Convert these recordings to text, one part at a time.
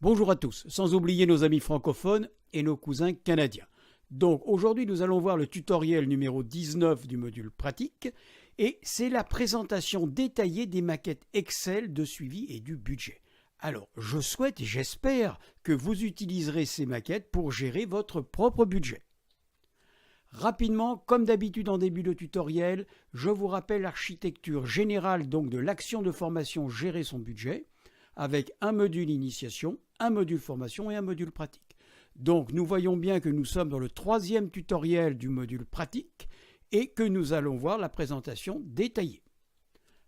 Bonjour à tous, sans oublier nos amis francophones et nos cousins canadiens. Donc aujourd'hui nous allons voir le tutoriel numéro 19 du module pratique et c'est la présentation détaillée des maquettes Excel de suivi et du budget. Alors je souhaite et j'espère que vous utiliserez ces maquettes pour gérer votre propre budget. Rapidement, comme d'habitude en début de tutoriel, je vous rappelle l'architecture générale donc de l'action de formation Gérer son budget, avec un module initiation, un module formation et un module pratique. Donc nous voyons bien que nous sommes dans le troisième tutoriel du module pratique et que nous allons voir la présentation détaillée.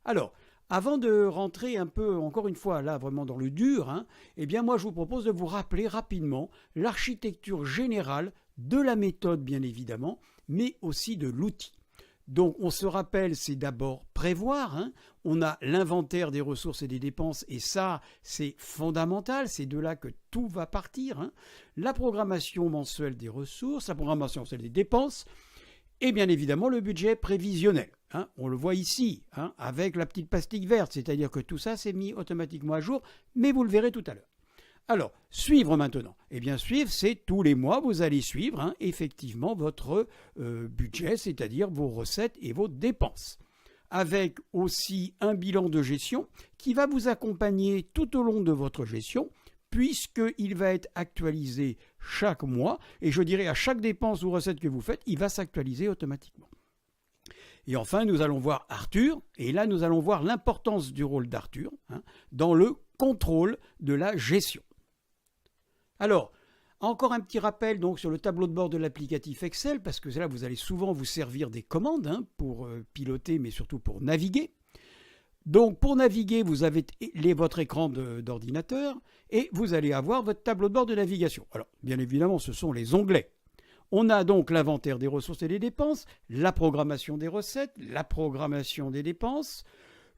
Alors, avant de rentrer un peu, encore une fois, là vraiment dans le dur, eh bien moi je vous propose de vous rappeler rapidement l'architecture générale de la méthode bien évidemment, mais aussi de l'outil. Donc on se rappelle, c'est d'abord prévoir, on a l'inventaire des ressources et des dépenses et ça c'est fondamental, c'est de là que tout va partir, la programmation mensuelle des ressources, la programmation mensuelle des dépenses et bien évidemment le budget prévisionnel. On le voit ici avec la petite pastille verte, c'est-à-dire que tout ça c'est mis automatiquement à jour, mais vous le verrez tout à l'heure. Alors, suivre maintenant. Eh bien, suivre, c'est tous les mois, vous allez suivre effectivement votre budget, c'est-à-dire vos recettes et vos dépenses. Avec aussi un bilan de gestion qui va vous accompagner tout au long de votre gestion, puisqu'il va être actualisé chaque mois, et je dirais à chaque dépense ou recette que vous faites, il va s'actualiser automatiquement. Et enfin, nous allons voir Arthur, et là nous allons voir l'importance du rôle d'Arthur dans le contrôle de la gestion. Alors, encore un petit rappel donc sur le tableau de bord de l'applicatif Excel, parce que là vous allez souvent vous servir des commandes pour piloter, mais surtout pour naviguer. Donc pour naviguer, vous avez votre écran d'ordinateur et vous allez avoir votre tableau de bord de navigation. Alors, bien évidemment, ce sont les onglets. On a donc l'inventaire des ressources et des dépenses, la programmation des recettes, la programmation des dépenses,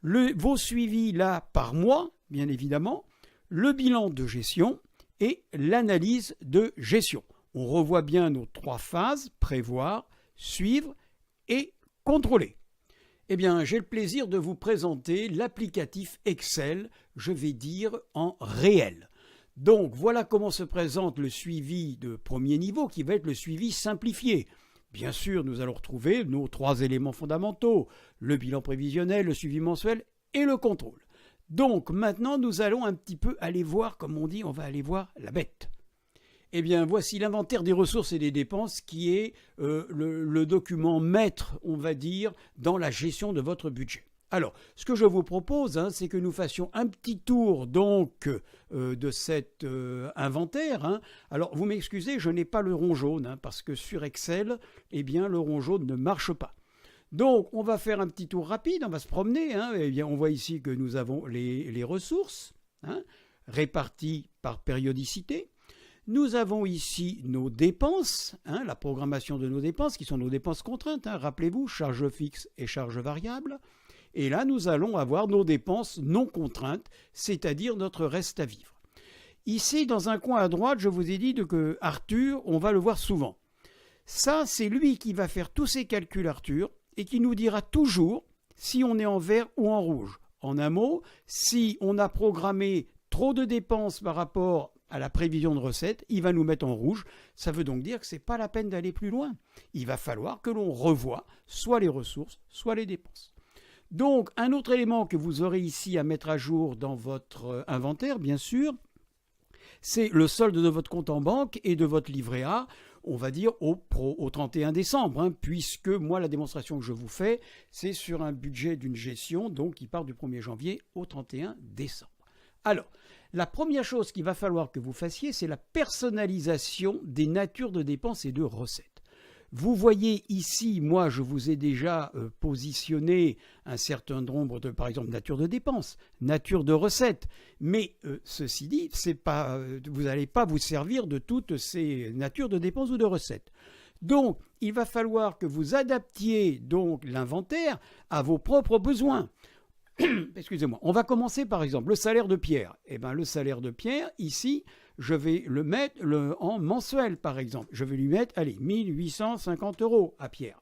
vos suivis là par mois, bien évidemment, le bilan de gestion et l'analyse de gestion. On revoit bien nos trois phases, prévoir, suivre et contrôler. Eh bien, j'ai le plaisir de vous présenter l'applicatif Excel, je vais dire en réel. Donc, voilà comment se présente le suivi de premier niveau qui va être le suivi simplifié. Bien sûr, nous allons retrouver nos trois éléments fondamentaux, le bilan prévisionnel, le suivi mensuel et le contrôle. Donc maintenant, nous allons un petit peu aller voir, comme on dit, on va aller voir la bête. Eh bien, voici l'inventaire des ressources et des dépenses qui est le document maître, on va dire, dans la gestion de votre budget. Alors, ce que je vous propose, c'est que nous fassions un petit tour donc de cet inventaire. Alors, vous m'excusez, je n'ai pas le rond jaune, parce que sur Excel, eh bien, le rond jaune ne marche pas. Donc, on va faire un petit tour rapide, on va se promener. Eh bien, on voit ici que nous avons les ressources réparties par périodicité. Nous avons ici nos dépenses, la programmation de nos dépenses, qui sont nos dépenses contraintes. Rappelez-vous, charges fixes et charges variables. Et là, nous allons avoir nos dépenses non contraintes, c'est-à-dire notre reste à vivre. Ici, dans un coin à droite, je vous ai dit que Arthur, on va le voir souvent. Ça, c'est lui qui va faire tous ces calculs, Arthur, et qui nous dira toujours si on est en vert ou en rouge. En un mot, si on a programmé trop de dépenses par rapport à la prévision de recettes, il va nous mettre en rouge. Ça veut donc dire que ce n'est pas la peine d'aller plus loin. Il va falloir que l'on revoie soit les ressources, soit les dépenses. Donc, un autre élément que vous aurez ici à mettre à jour dans votre inventaire, bien sûr, c'est le solde de votre compte en banque et de votre livret A, on va dire au 31 décembre, puisque moi, la démonstration que je vous fais, c'est sur un budget d'une gestion donc qui part du 1er janvier au 31 décembre. Alors, la première chose qu'il va falloir que vous fassiez, c'est la personnalisation des natures de dépenses et de recettes. Vous voyez ici, moi, je vous ai déjà positionné un certain nombre de, par exemple, nature de dépenses, nature de recettes. Mais ceci dit, vous n'allez pas vous servir de toutes ces natures de dépenses ou de recettes. Donc, il va falloir que vous adaptiez donc l'inventaire à vos propres besoins. Excusez-moi. On va commencer par exemple le salaire de Pierre. Eh bien, le salaire de Pierre, ici, je vais le mettre en mensuel, par exemple. Je vais lui mettre, allez, 1850 € à Pierre.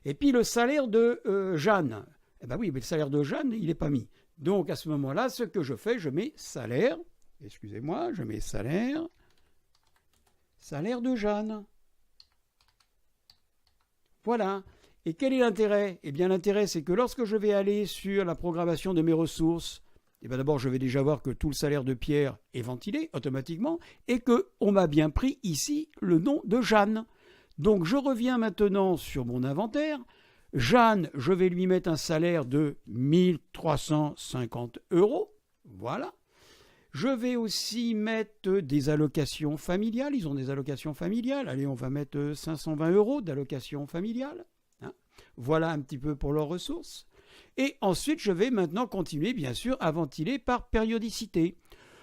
Et puis le salaire de Jeanne. Eh bien oui, mais le salaire de Jeanne, il n'est pas mis. Donc à ce moment-là, ce que je fais, je mets salaire, excusez-moi, je mets salaire, salaire de Jeanne. Voilà. Et quel est l'intérêt? Eh bien, l'intérêt, c'est que lorsque je vais aller sur la programmation de mes ressources, eh bien, d'abord, je vais déjà voir que tout le salaire de Pierre est ventilé automatiquement et qu'on m'a bien pris ici le nom de Jeanne. Donc, je reviens maintenant sur mon inventaire. Jeanne, je vais lui mettre un salaire de 1 350 €. Voilà. Je vais aussi mettre des allocations familiales. Ils ont des allocations familiales. Allez, on va mettre 520 € d'allocations familiales. Voilà un petit peu pour leurs ressources. Et ensuite, je vais maintenant continuer, bien sûr, à ventiler par périodicité.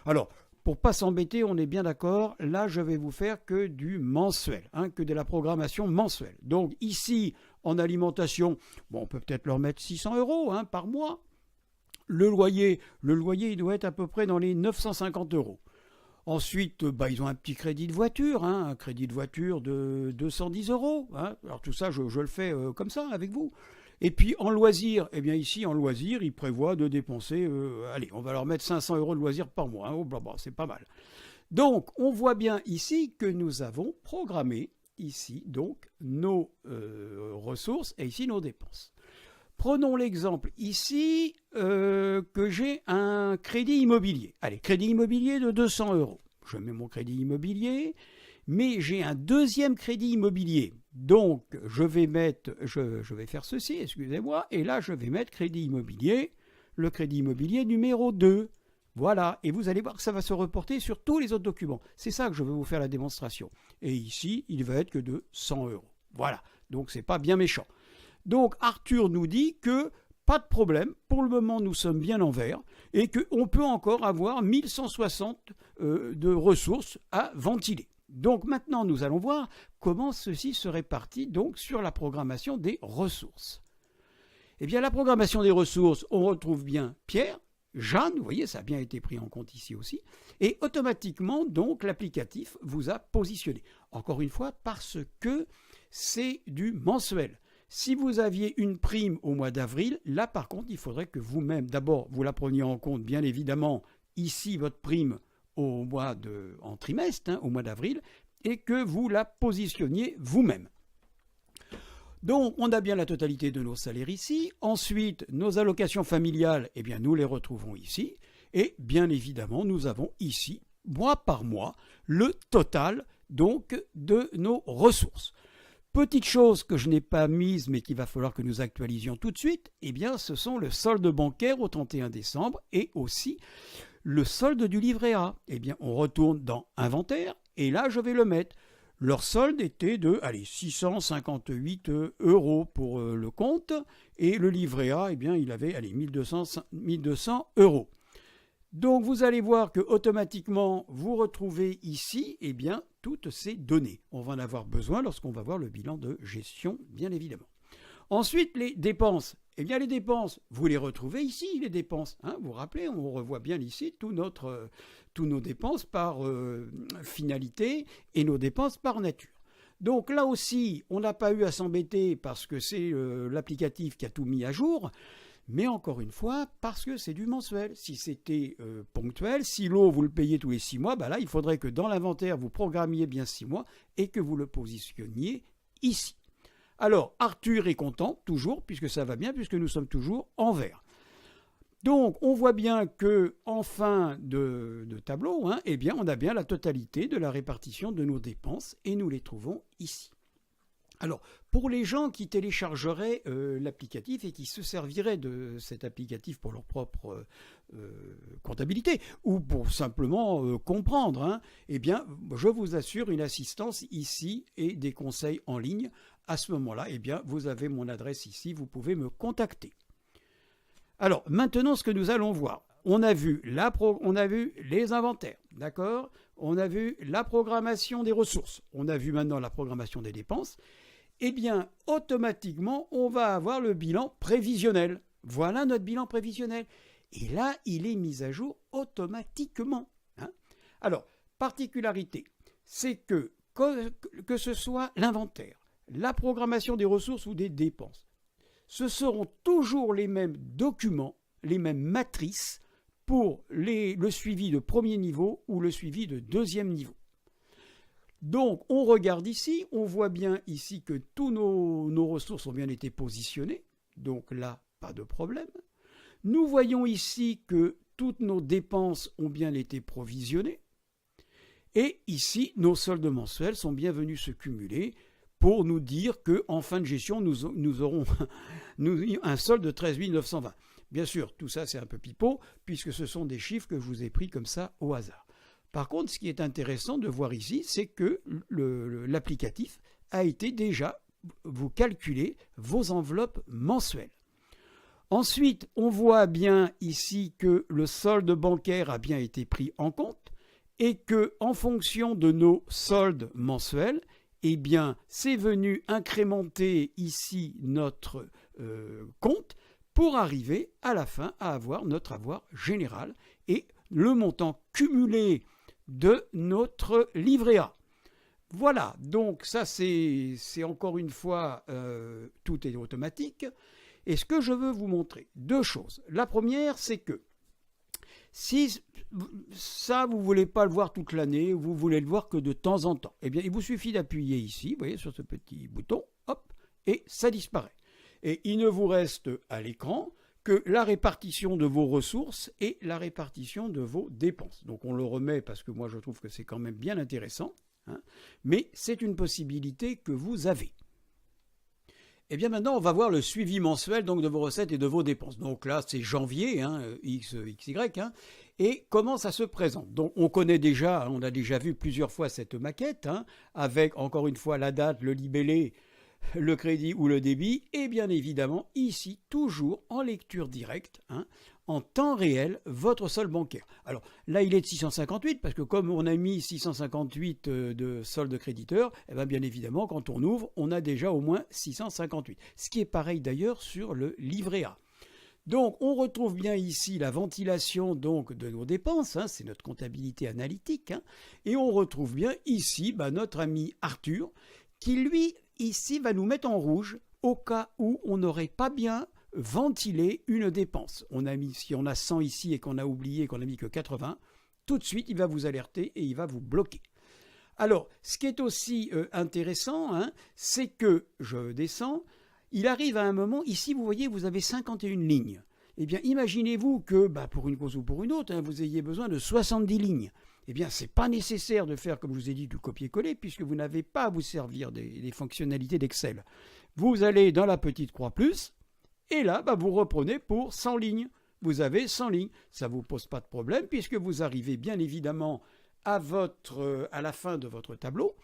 Alors, pour ne pas s'embêter, on est bien d'accord, là, je vais vous faire que du mensuel, que de la programmation mensuelle. Donc ici, en alimentation, bon, on peut peut-être leur mettre 600 € par mois. Le loyer, il doit être à peu près dans les 950 €. Ensuite, ils ont un petit crédit de voiture, un crédit de voiture de 210 €. Alors tout ça, je le fais comme ça avec vous. Et puis en loisir, eh bien ici, en loisir, ils prévoient de dépenser, allez, on va leur mettre 500 € de loisirs par mois. C'est pas mal. Donc, on voit bien ici que nous avons programmé ici donc nos ressources et ici nos dépenses. Prenons l'exemple ici que j'ai un crédit immobilier. Allez, crédit immobilier de 200 €. Je mets mon crédit immobilier, mais j'ai un deuxième crédit immobilier. Donc, je vais faire ceci, excusez-moi, et là, je vais mettre crédit immobilier, le crédit immobilier numéro 2. Voilà, et vous allez voir que ça va se reporter sur tous les autres documents. C'est ça que je vais vous faire la démonstration. Et ici, il va être que de 100 €. Voilà, donc c'est pas bien méchant. Donc Arthur nous dit que pas de problème, pour le moment nous sommes bien en vert et qu'on peut encore avoir 1160 de ressources à ventiler. Donc maintenant nous allons voir comment ceci se répartit donc sur la programmation des ressources. Eh bien la programmation des ressources, on retrouve bien Pierre, Jeanne, vous voyez ça a bien été pris en compte ici aussi, et automatiquement donc l'applicatif vous a positionné. Encore une fois parce que c'est du mensuel. Si vous aviez une prime au mois d'avril, là par contre, il faudrait que vous-même, d'abord, vous la preniez en compte, bien évidemment, ici votre prime en trimestre, au mois d'avril, et que vous la positionniez vous-même. Donc, on a bien la totalité de nos salaires ici. Ensuite, nos allocations familiales, eh bien, nous les retrouvons ici. Et bien évidemment, nous avons ici, mois par mois, le total donc de nos ressources. Petite chose que je n'ai pas mise mais qu'il va falloir que nous actualisions tout de suite, eh bien ce sont le solde bancaire au 31 décembre et aussi le solde du livret A. Eh bien on retourne dans inventaire et là je vais le mettre. Leur solde était de 658 € pour le compte et le livret A, eh bien il avait 1200 €. Donc vous allez voir que automatiquement vous retrouvez ici toutes ces données. On va en avoir besoin lorsqu'on va voir le bilan de gestion, bien évidemment. Ensuite, les dépenses. Eh bien les dépenses, vous les retrouvez ici, les dépenses. Vous vous rappelez, on revoit bien ici tous nos dépenses par finalité et nos dépenses par nature. Donc là aussi, on n'a pas eu à s'embêter parce que c'est l'applicatif qui a tout mis à jour. Mais encore une fois, parce que c'est du mensuel. Si c'était ponctuel, si l'eau, vous le payez tous les 6 mois, là, il faudrait que dans l'inventaire, vous programmiez bien 6 mois et que vous le positionniez ici. Alors, Arthur est content, toujours, puisque ça va bien, puisque nous sommes toujours en vert. Donc, on voit bien qu'en fin de tableau, on a bien la totalité de la répartition de nos dépenses et nous les trouvons ici. Alors, pour les gens qui téléchargeraient l'applicatif et qui se serviraient de cet applicatif pour leur propre comptabilité ou pour simplement comprendre, je vous assure une assistance ici et des conseils en ligne. À ce moment-là, vous avez mon adresse ici, vous pouvez me contacter. Alors, maintenant, ce que nous allons voir. On a vu les inventaires, d'accord ? On a vu la programmation des ressources. On a vu maintenant la programmation des dépenses. Eh bien, automatiquement, on va avoir le bilan prévisionnel. Voilà notre bilan prévisionnel. Et là, il est mis à jour automatiquement. Alors, particularité, c'est que ce soit l'inventaire, la programmation des ressources ou des dépenses, ce seront toujours les mêmes documents, les mêmes matrices pour le suivi de premier niveau ou le suivi de deuxième niveau. Donc, on regarde ici, on voit bien ici que tous nos ressources ont bien été positionnées. Donc là, pas de problème. Nous voyons ici que toutes nos dépenses ont bien été provisionnées. Et ici, nos soldes mensuels sont bien venus se cumuler pour nous dire qu'en fin de gestion, nous aurons un solde de 13 920. Bien sûr, tout ça, c'est un peu pipeau, puisque ce sont des chiffres que je vous ai pris comme ça au hasard. Par contre, ce qui est intéressant de voir ici, c'est que l'applicatif a été déjà, vous calculez vos enveloppes mensuelles. Ensuite, on voit bien ici que le solde bancaire a bien été pris en compte et que, en fonction de nos soldes mensuels, eh bien, c'est venu incrémenter ici notre compte pour arriver à la fin à avoir notre avoir général et le montant cumulé de notre livret A. Voilà, donc ça c'est encore une fois, tout est automatique. Et ce que je veux vous montrer, deux choses. La première, c'est que si ça, vous ne voulez pas le voir toute l'année, vous voulez le voir que de temps en temps, eh bien, il vous suffit d'appuyer ici, vous voyez, sur ce petit bouton, hop, et ça disparaît. Et il ne vous reste à l'écran que la répartition de vos ressources et la répartition de vos dépenses. Donc on le remet parce que moi je trouve que c'est quand même bien intéressant, hein, mais c'est une possibilité que vous avez. Et bien maintenant, on va voir le suivi mensuel donc, de vos recettes et de vos dépenses. Donc là, c'est janvier, hein, XY, hein, et comment ça se présente. Donc on connaît déjà, on a déjà vu plusieurs fois cette maquette, hein, avec encore une fois la date, le libellé, le crédit ou le débit, et bien évidemment, ici, toujours en lecture directe, hein, en temps réel, votre solde bancaire. Alors là, il est de 658, parce que comme on a mis 658 de solde créditeur, eh bien évidemment, quand on ouvre, on a déjà au moins 658. Ce qui est pareil d'ailleurs sur le livret A. Donc, on retrouve bien ici la ventilation donc, de nos dépenses, hein, c'est notre comptabilité analytique, hein, et on retrouve bien ici notre ami Arthur, qui lui, ici, va nous mettre en rouge au cas où on n'aurait pas bien ventilé une dépense. Si on a 100 ici et qu'on a oublié qu'on n'a mis que 80, tout de suite, il va vous alerter et il va vous bloquer. Alors, ce qui est aussi intéressant, hein, c'est que, je descends, il arrive à un moment, ici, vous voyez, vous avez 51 lignes. Eh bien, imaginez-vous que, pour une cause ou pour une autre, hein, vous ayez besoin de 70 lignes. Eh bien, ce n'est pas nécessaire de faire, comme je vous ai dit, du copier-coller, puisque vous n'avez pas à vous servir des fonctionnalités d'Excel. Vous allez dans la petite croix plus, et là, vous reprenez pour 100 lignes. Vous avez 100 lignes. Ça ne vous pose pas de problème, puisque vous arrivez bien évidemment à la fin de votre tableau,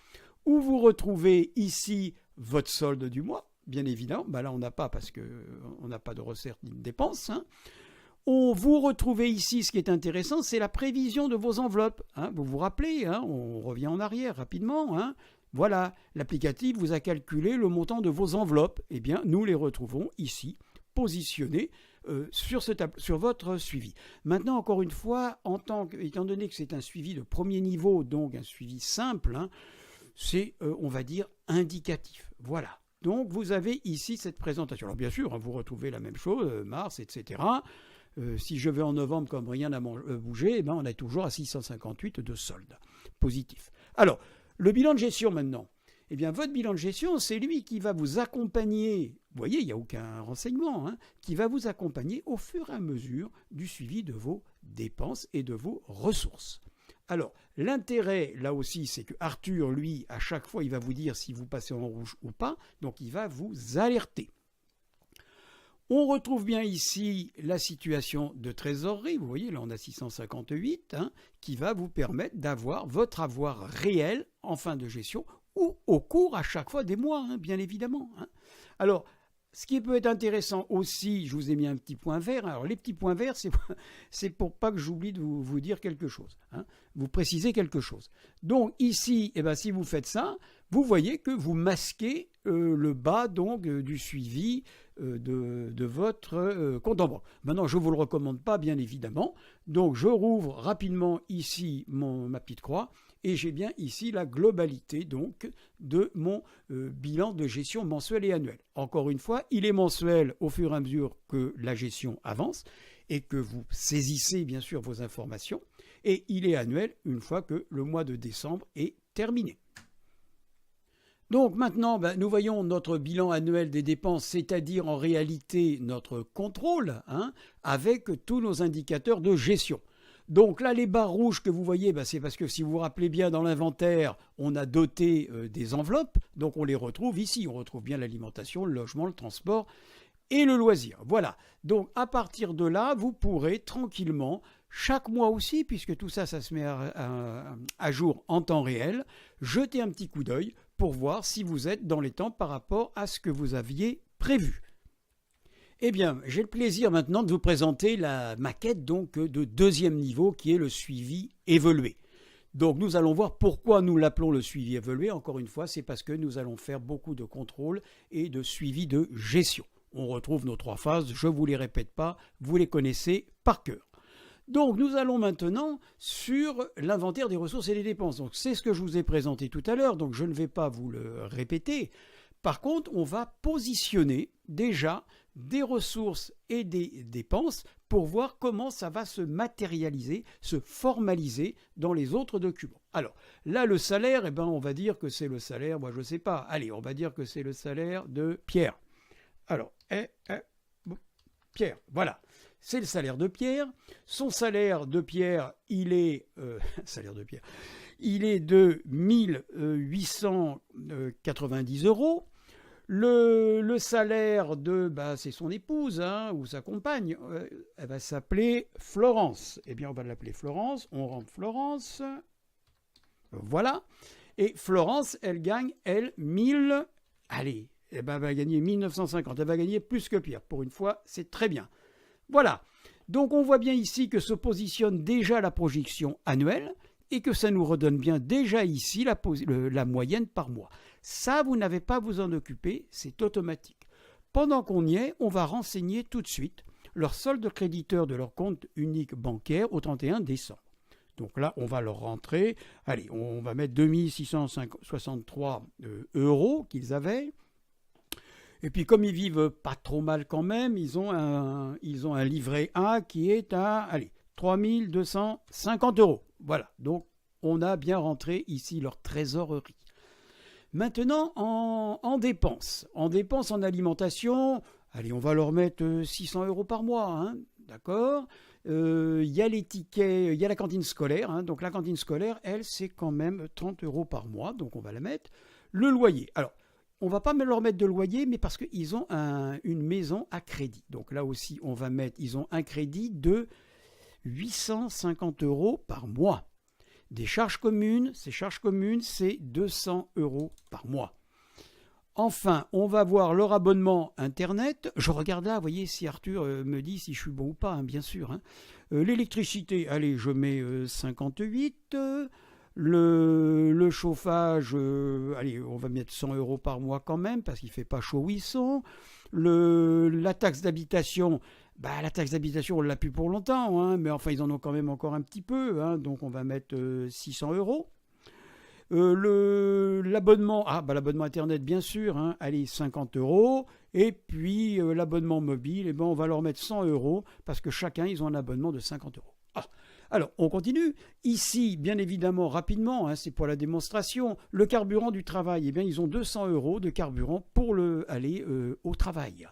où vous retrouvez ici votre solde du mois, bien évidemment. Là, on n'a pas, parce qu'on n'a pas de recettes ni de dépenses, hein. Vous retrouvez ici, ce qui est intéressant, c'est la prévision de vos enveloppes. Hein. Vous vous rappelez, hein, on revient en arrière rapidement. Hein. Voilà, l'applicatif vous a calculé le montant de vos enveloppes. Eh bien, nous les retrouvons ici, positionnés sur votre suivi. Maintenant, encore une fois, étant donné que c'est un suivi de premier niveau, donc un suivi simple, hein, c'est, on va dire, indicatif. Voilà. Donc, vous avez ici cette présentation. Alors, bien sûr, hein, vous retrouvez la même chose, mars, etc., si je vais en novembre comme rien n'a bougé, on est toujours à 658 de solde positif. Alors, le bilan de gestion maintenant. Eh bien, votre bilan de gestion, c'est lui qui va vous accompagner, vous voyez, il n'y a aucun renseignement, hein, qui va vous accompagner au fur et à mesure du suivi de vos dépenses et de vos ressources. Alors, l'intérêt, là aussi, c'est que Arthur, lui, à chaque fois, il va vous dire si vous passez en rouge ou pas, donc il va vous alerter. On retrouve bien ici la situation de trésorerie, vous voyez là on a 658, hein, qui va vous permettre d'avoir votre avoir réel en fin de gestion ou au cours à chaque fois des mois, hein, bien évidemment. Hein. Alors, ce qui peut être intéressant aussi, je vous ai mis un petit point vert, alors les petits points verts c'est pour pas que j'oublie de vous dire quelque chose, hein, vous préciser quelque chose. Donc ici, si vous faites ça, vous voyez que vous masquez le bas donc du suivi de votre compte en banque. Maintenant, je ne vous le recommande pas, bien évidemment. Donc, je rouvre rapidement ici ma petite croix et j'ai bien ici la globalité donc de mon bilan de gestion mensuel et annuel. Encore une fois, il est mensuel au fur et à mesure que la gestion avance et que vous saisissez bien sûr vos informations. Et il est annuel une fois que le mois de décembre est terminé. Donc maintenant, nous voyons notre bilan annuel des dépenses, c'est-à-dire en réalité notre contrôle, avec tous nos indicateurs de gestion. Donc là, les barres rouges que vous voyez, c'est parce que si vous vous rappelez bien, dans l'inventaire, on a doté des enveloppes, donc on les retrouve ici. On retrouve bien l'alimentation, le logement, le transport et le loisir. Voilà. Donc à partir de là, vous pourrez tranquillement, chaque mois aussi, puisque tout ça, ça se met à jour en temps réel, jeter un petit coup d'œil pour voir si vous êtes dans les temps par rapport à ce que vous aviez prévu. Eh bien, j'ai le plaisir maintenant de vous présenter la maquette donc de deuxième niveau qui est le suivi évolué. Donc nous allons voir pourquoi nous l'appelons le suivi évolué. Encore une fois, c'est parce que nous allons faire beaucoup de contrôle et de suivi de gestion. On retrouve nos 3 phases, je ne vous les répète pas, vous les connaissez par cœur. Donc nous allons maintenant sur l'inventaire des ressources et des dépenses. Donc c'est ce que je vous ai présenté tout à l'heure, donc je ne vais pas vous le répéter. Par contre, on va positionner déjà des ressources et des dépenses pour voir comment ça va se matérialiser, se formaliser dans les autres documents. Alors là, le salaire, on va dire que c'est le salaire, moi je ne sais pas, allez, on va dire que c'est le salaire de Pierre. Alors, Pierre, voilà. C'est le salaire de Pierre. Son salaire de Pierre, il est il est de 1890 €. Le salaire de, c'est son épouse ou sa compagne. Elle va s'appeler Florence. Eh bien, on va l'appeler Florence. On rentre Florence. Voilà. Et Florence, elle gagne, elle, 1000. Allez, elle va gagner 1950. Elle va gagner plus que Pierre. Pour une fois, c'est très bien. Voilà, donc on voit bien ici que se positionne déjà la projection annuelle et que ça nous redonne bien déjà ici la moyenne par mois. Ça, vous n'avez pas à vous en occuper, c'est automatique. Pendant qu'on y est, on va renseigner tout de suite leur solde créditeur de leur compte unique bancaire au 31 décembre. Donc là, on va leur rentrer, allez, on va mettre 2663 € qu'ils avaient. Et puis comme ils vivent pas trop mal quand même, ils ont un livret A qui est à 3250 €. Voilà, donc on a bien rentré ici leur trésorerie. Maintenant, en dépenses. En dépenses en alimentation, allez, on va leur mettre 600 € par mois, d'accord. Il y a les tickets, il y a la cantine scolaire. Donc la cantine scolaire, elle, c'est quand même 30 € par mois, donc on va la mettre. Le loyer. Alors, on ne va pas leur mettre de loyer, mais parce qu'ils ont une maison à crédit. Donc là aussi, on va mettre, ils ont un crédit de 850 € par mois. Des charges communes, ces charges communes, c'est 200 € par mois. Enfin, on va voir leur abonnement Internet. Je regarde là, vous voyez, si Arthur me dit si je suis bon ou pas, bien sûr. L'électricité, allez, je mets 58. Le chauffage, allez, on va mettre 100 € par mois quand même, parce qu'il ne fait pas chaud où ils sont. La taxe d'habitation, la taxe d'habitation, on ne l'a plus pour longtemps, mais enfin, ils en ont quand même encore un petit peu, donc on va mettre 600 €. L'abonnement, l'abonnement Internet, bien sûr, allez, 50 €. Et puis, l'abonnement mobile, on va leur mettre 100 €, parce que chacun, ils ont un abonnement de 50 €. Alors, on continue. Ici, bien évidemment, rapidement, c'est pour la démonstration, le carburant du travail. Eh bien, ils ont 200 € de carburant pour aller au travail.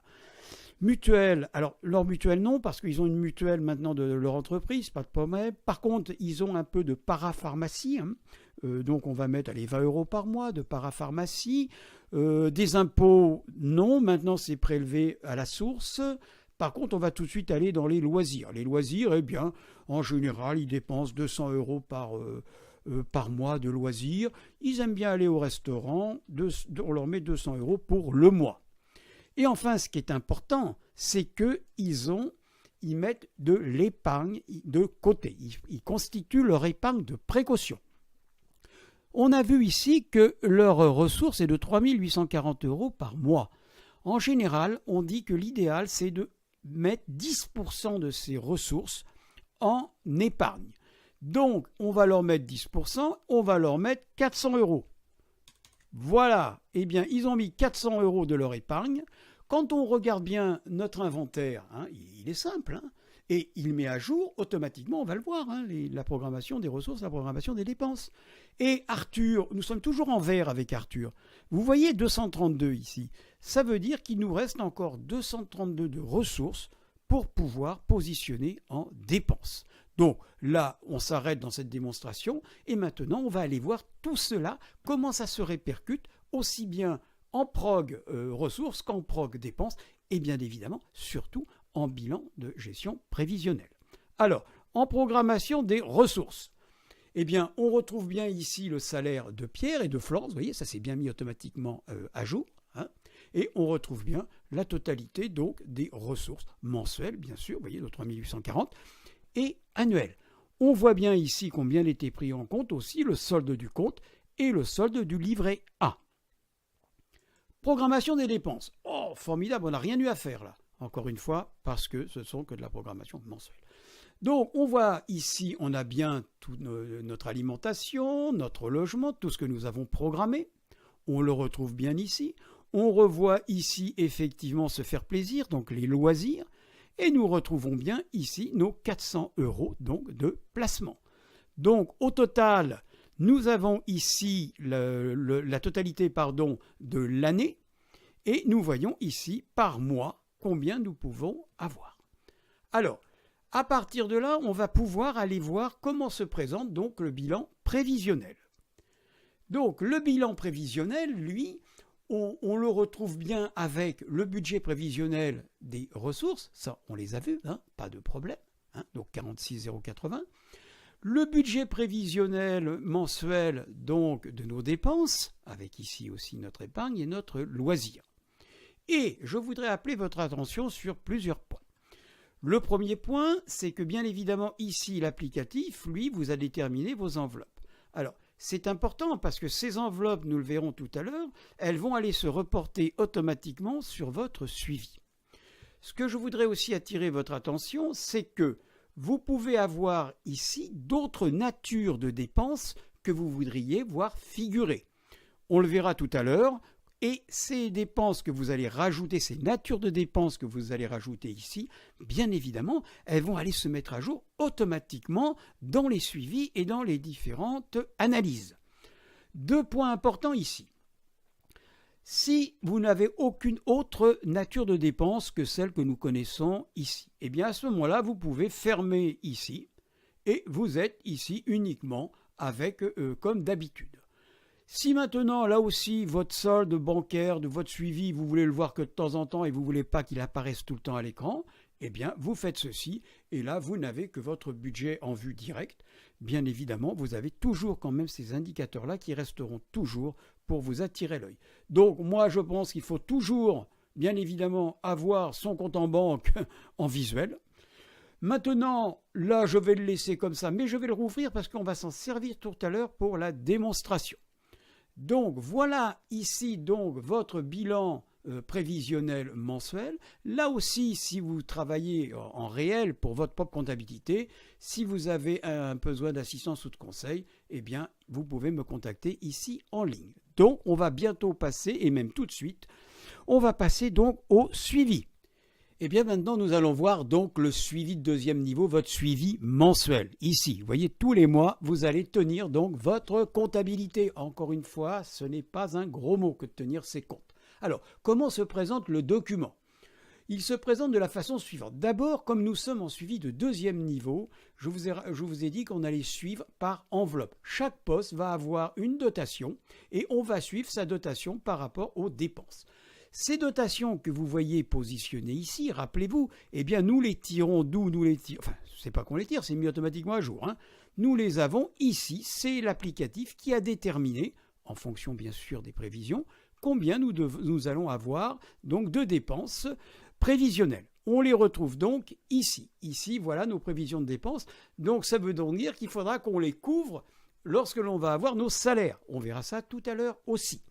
Mutuelle, alors leur mutuelle non, parce qu'ils ont une mutuelle maintenant de leur entreprise, pas de problème. Par contre, ils ont un peu de parapharmacie, donc on va mettre 20 € par mois de parapharmacie. Des impôts, non, maintenant c'est prélevé à la source. Par contre, on va tout de suite aller dans les loisirs. Les loisirs, eh bien, en général, ils dépensent 200 € par mois de loisirs. Ils aiment bien aller au restaurant, on leur met 200 € pour le mois. Et enfin, ce qui est important, c'est qu'ils mettent de l'épargne de côté. Ils constituent leur épargne de précaution. On a vu ici que leur ressource est de 3 840 € par mois. En général, on dit que l'idéal, c'est de mettre 10% de ces ressources en épargne. Donc, on va leur mettre 10%, on va leur mettre 400 €. Voilà, eh bien, ils ont mis 400 € de leur épargne. Quand on regarde bien notre inventaire, il est simple, Et il met à jour, automatiquement, on va le voir, hein, la programmation des ressources, la programmation des dépenses. Et Arthur, nous sommes toujours en vert avec Arthur. Vous voyez 232 ici. Ça veut dire qu'il nous reste encore 232 de ressources pour pouvoir positionner en dépenses. Donc là, on s'arrête dans cette démonstration et maintenant, on va aller voir tout cela, comment ça se répercute aussi bien en prog ressources qu'en prog dépenses et bien évidemment, surtout en bilan de gestion prévisionnelle. Alors, en programmation des ressources, eh bien, on retrouve bien ici le salaire de Pierre et de Florence, vous voyez, ça s'est bien mis automatiquement à jour, hein, et on retrouve bien la totalité donc des ressources mensuelles, bien sûr, vous voyez, de 3840, et annuelles. On voit bien ici combien il était pris en compte aussi le solde du compte et le solde du livret A. Programmation des dépenses. Oh, formidable, on n'a rien eu à faire là. Encore une fois, parce que ce sont que de la programmation mensuelle. Donc, on voit ici, on a bien toute notre alimentation, notre logement, tout ce que nous avons programmé. On le retrouve bien ici. On revoit ici, effectivement, se faire plaisir, donc les loisirs. Et nous retrouvons bien ici nos 400 € donc, de placement. Donc, au total, nous avons ici la totalité de l'année. Et nous voyons ici, par mois, combien nous pouvons avoir. Alors, à partir de là, on va pouvoir aller voir comment se présente donc le bilan prévisionnel. Donc, le bilan prévisionnel, lui, on le retrouve bien avec le budget prévisionnel des ressources. Ça, on les a vus, hein, pas de problème. Hein, donc, 46 080. Le budget prévisionnel mensuel donc de nos dépenses, avec ici aussi notre épargne et notre loisir. Et je voudrais appeler votre attention sur plusieurs points. Le premier point, c'est que bien évidemment ici l'applicatif, lui, vous a déterminé vos enveloppes. Alors, c'est important parce que ces enveloppes, nous le verrons tout à l'heure, elles vont aller se reporter automatiquement sur votre suivi. Ce que je voudrais aussi attirer votre attention, c'est que vous pouvez avoir ici d'autres natures de dépenses que vous voudriez voir figurer. On le verra tout à l'heure. Et ces dépenses que vous allez rajouter, ces natures de dépenses que vous allez rajouter ici, bien évidemment, elles vont aller se mettre à jour automatiquement dans les suivis et dans les différentes analyses. Deux points importants ici. Si vous n'avez aucune autre nature de dépense que celle que nous connaissons ici, eh bien à ce moment-là, vous pouvez fermer ici et vous êtes ici uniquement avec comme d'habitude. Si maintenant, là aussi, votre solde bancaire, de votre suivi, vous voulez le voir que de temps en temps et vous ne voulez pas qu'il apparaisse tout le temps à l'écran, eh bien, vous faites ceci et là, vous n'avez que votre budget en vue directe. Bien évidemment, vous avez toujours quand même ces indicateurs-là qui resteront toujours pour vous attirer l'œil. Donc, moi, je pense qu'il faut toujours, bien évidemment, avoir son compte en banque en visuel. Maintenant, là, je vais le laisser comme ça, mais je vais le rouvrir parce qu'on va s'en servir tout à l'heure pour la démonstration. Donc voilà ici donc votre bilan prévisionnel mensuel. Là aussi, si vous travaillez en réel pour votre propre comptabilité, si vous avez un besoin d'assistance ou de conseil, eh bien vous pouvez me contacter ici en ligne. Donc on va bientôt passer, et même tout de suite, on va passer donc au suivi. Eh bien maintenant nous allons voir donc le suivi de deuxième niveau, votre suivi mensuel. Ici, vous voyez, tous les mois, vous allez tenir donc votre comptabilité. Encore une fois, ce n'est pas un gros mot que de tenir ses comptes. Alors, comment se présente le document ? Il se présente de la façon suivante. D'abord, comme nous sommes en suivi de deuxième niveau, je vous ai dit qu'on allait suivre par enveloppe. Chaque poste va avoir une dotation et on va suivre sa dotation par rapport aux dépenses. Ces dotations que vous voyez positionnées ici, rappelez-vous, eh bien nous les tirons d'où nous les tirons. Enfin, c'est pas qu'on les tire, c'est mis automatiquement à jour. Hein. Nous les avons ici, c'est l'applicatif qui a déterminé, en fonction bien sûr des prévisions, combien nous allons avoir donc de dépenses prévisionnelles. On les retrouve donc ici. Ici, voilà nos prévisions de dépenses. Donc ça veut donc dire qu'il faudra qu'on les couvre lorsque l'on va avoir nos salaires. On verra ça tout à l'heure aussi.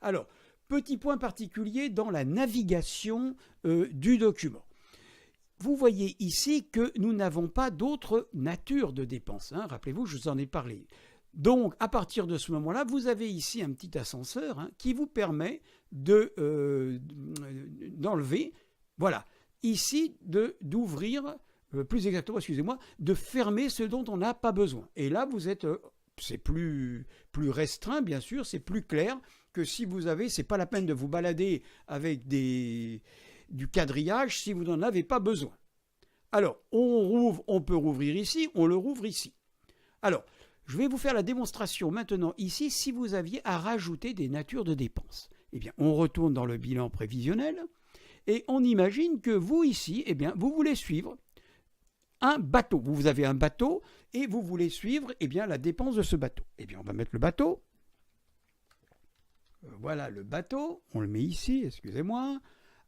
Alors, petit point particulier dans la navigation du document. Vous voyez ici que nous n'avons pas d'autre nature de dépenses. Hein. Rappelez-vous, je vous en ai parlé. Donc, à partir de ce moment-là, vous avez ici un petit ascenseur qui vous permet d'enlever, voilà, ici d'ouvrir plus exactement, excusez-moi, de fermer ce dont on n'a pas besoin. Et là, vous êtes, c'est plus restreint, bien sûr, c'est plus clair que si vous avez, c'est pas la peine de vous balader avec du quadrillage si vous n'en avez pas besoin. Alors, on peut rouvrir ici, on le rouvre ici. Alors, je vais vous faire la démonstration maintenant ici si vous aviez à rajouter des natures de dépenses. Eh bien, on retourne dans le bilan prévisionnel et on imagine que vous ici, eh bien, vous voulez suivre un bateau. Vous avez un bateau et vous voulez suivre eh bien, la dépense de ce bateau. Eh bien, on va mettre le bateau. Voilà le bateau. On le met ici, excusez-moi.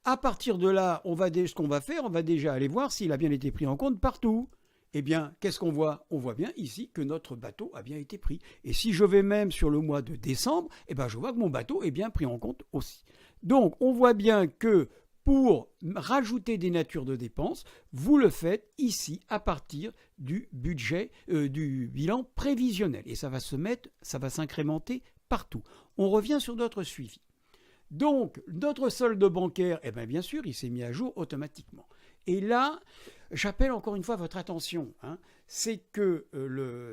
À partir de là, ce qu'on va faire, on va déjà aller voir s'il a bien été pris en compte partout. Eh bien, qu'est-ce qu'on voit? On voit bien ici que notre bateau a bien été pris. Et si je vais même sur le mois de décembre, eh bien, je vois que mon bateau est bien pris en compte aussi. Donc, on voit bien que pour rajouter des natures de dépenses, vous le faites ici à partir du budget, du bilan prévisionnel. Et ça va s'incrémenter partout. On revient sur notre suivi. Donc, notre solde bancaire, eh bien sûr, il s'est mis à jour automatiquement. Et là, j'appelle encore une fois votre attention. C'est que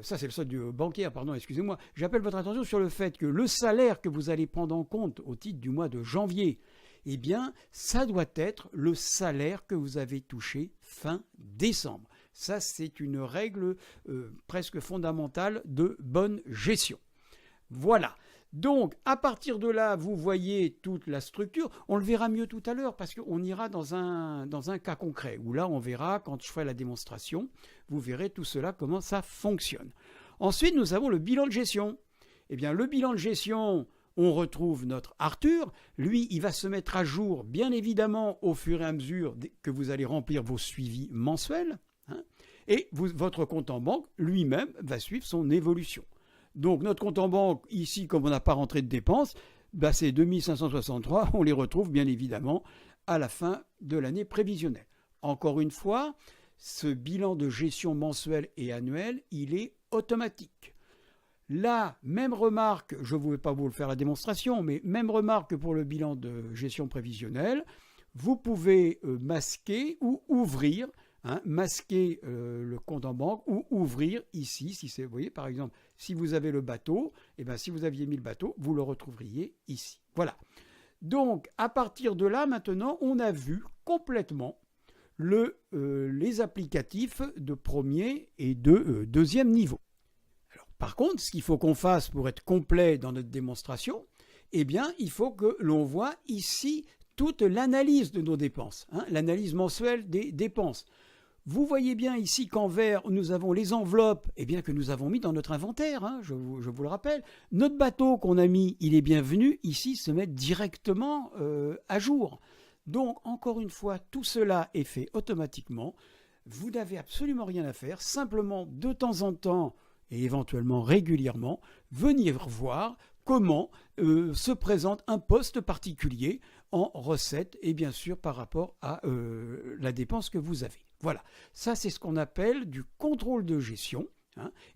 ça c'est le solde bancaire, pardon, excusez-moi. J'appelle votre attention sur le fait que le salaire que vous allez prendre en compte au titre du mois de janvier, eh bien, ça doit être le salaire que vous avez touché fin décembre. Ça, c'est une règle presque fondamentale de bonne gestion. Voilà. Donc, à partir de là, vous voyez toute la structure. On le verra mieux tout à l'heure parce qu'on ira dans un cas concret où là, on verra, quand je ferai la démonstration, vous verrez tout cela, comment ça fonctionne. Ensuite, nous avons le bilan de gestion. Eh bien, le bilan de gestion, on retrouve notre Arthur. Lui, il va se mettre à jour, bien évidemment, au fur et à mesure que vous allez remplir vos suivis mensuels. Et votre compte en banque, lui-même, va suivre son évolution. Donc notre compte en banque, ici, comme on n'a pas rentré de dépenses, c'est 2563, on les retrouve bien évidemment à la fin de l'année prévisionnelle. Encore une fois, ce bilan de gestion mensuel et annuel, il est automatique. Là, même remarque, je ne vais pas vous le faire la démonstration, mais même remarque pour le bilan de gestion prévisionnelle, vous pouvez masquer ou ouvrir, masquer le compte en banque ou ouvrir ici, vous voyez par exemple, si vous avez le bateau, et bien si vous aviez mis le bateau, vous le retrouveriez ici. Voilà. Donc à partir de là, maintenant, on a vu complètement les applicatifs de premier et de deuxième niveau. Alors, par contre, ce qu'il faut qu'on fasse pour être complet dans notre démonstration, eh bien, il faut que l'on voit ici toute l'analyse de nos dépenses, l'analyse mensuelle des dépenses. Vous voyez bien ici qu'en vert, nous avons les enveloppes que nous avons mis dans notre inventaire, je vous le rappelle. Notre bateau qu'on a mis, il est bien venu ici se mettre directement à jour. Donc, encore une fois, tout cela est fait automatiquement. Vous n'avez absolument rien à faire, simplement de temps en temps et éventuellement régulièrement, venir voir comment se présente un poste particulier en recette et bien sûr par rapport à la dépense que vous avez. Voilà, ça c'est ce qu'on appelle du contrôle de gestion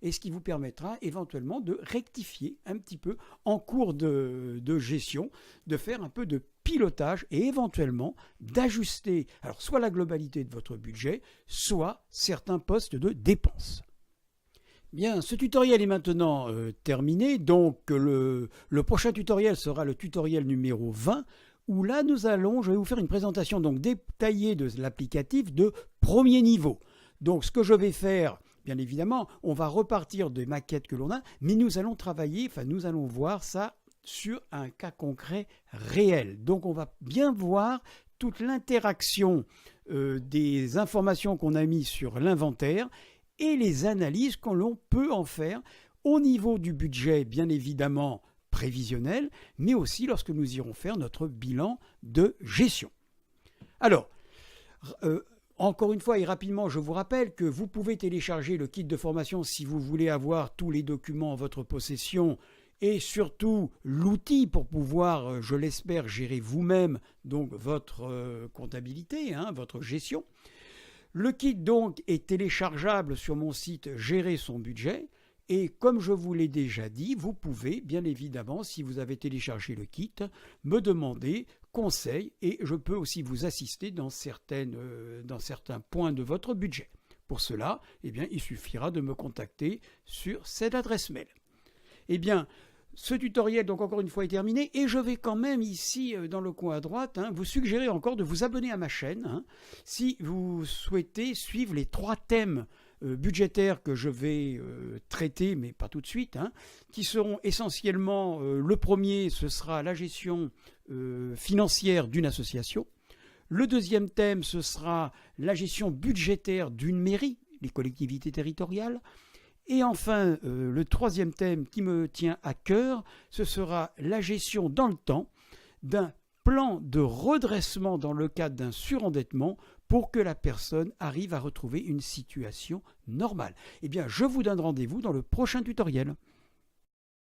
et ce qui vous permettra éventuellement de rectifier un petit peu en cours de gestion, de faire un peu de pilotage et éventuellement d'ajuster alors soit la globalité de votre budget, soit certains postes de dépenses. Bien, ce tutoriel est maintenant terminé, donc le prochain tutoriel sera le tutoriel numéro 20, où là je vais vous faire une présentation donc détaillée de l'applicatif de premier niveau. Donc ce que je vais faire, bien évidemment, on va repartir des maquettes que l'on a, mais nous allons nous allons voir ça sur un cas concret réel. Donc on va bien voir toute l'interaction des informations qu'on a mises sur l'inventaire et les analyses que l'on peut en faire au niveau du budget, bien évidemment, prévisionnel, mais aussi lorsque nous irons faire notre bilan de gestion. Alors, encore une fois et rapidement, je vous rappelle que vous pouvez télécharger le kit de formation si vous voulez avoir tous les documents en votre possession et surtout l'outil pour pouvoir, je l'espère, gérer vous-même donc votre comptabilité, votre gestion. Le kit donc est téléchargeable sur mon site Gérer son budget. Et comme je vous l'ai déjà dit, vous pouvez bien évidemment, si vous avez téléchargé le kit, me demander conseil et je peux aussi vous assister dans certains points de votre budget. Pour cela, eh bien, il suffira de me contacter sur cette adresse mail. Eh bien, ce tutoriel, donc encore une fois, est terminé et je vais quand même ici, dans le coin à droite, vous suggérer encore de vous abonner à ma chaîne si vous souhaitez suivre les 3 thèmes budgétaires que je vais traiter, mais pas tout de suite, qui seront essentiellement, le premier, ce sera la gestion financière d'une association. Le deuxième thème, ce sera la gestion budgétaire d'une mairie, les collectivités territoriales. Et enfin, le troisième thème qui me tient à cœur, ce sera la gestion dans le temps d'un plan de redressement dans le cadre d'un surendettement pour que la personne arrive à retrouver une situation normale. Eh bien, je vous donne rendez-vous dans le prochain tutoriel.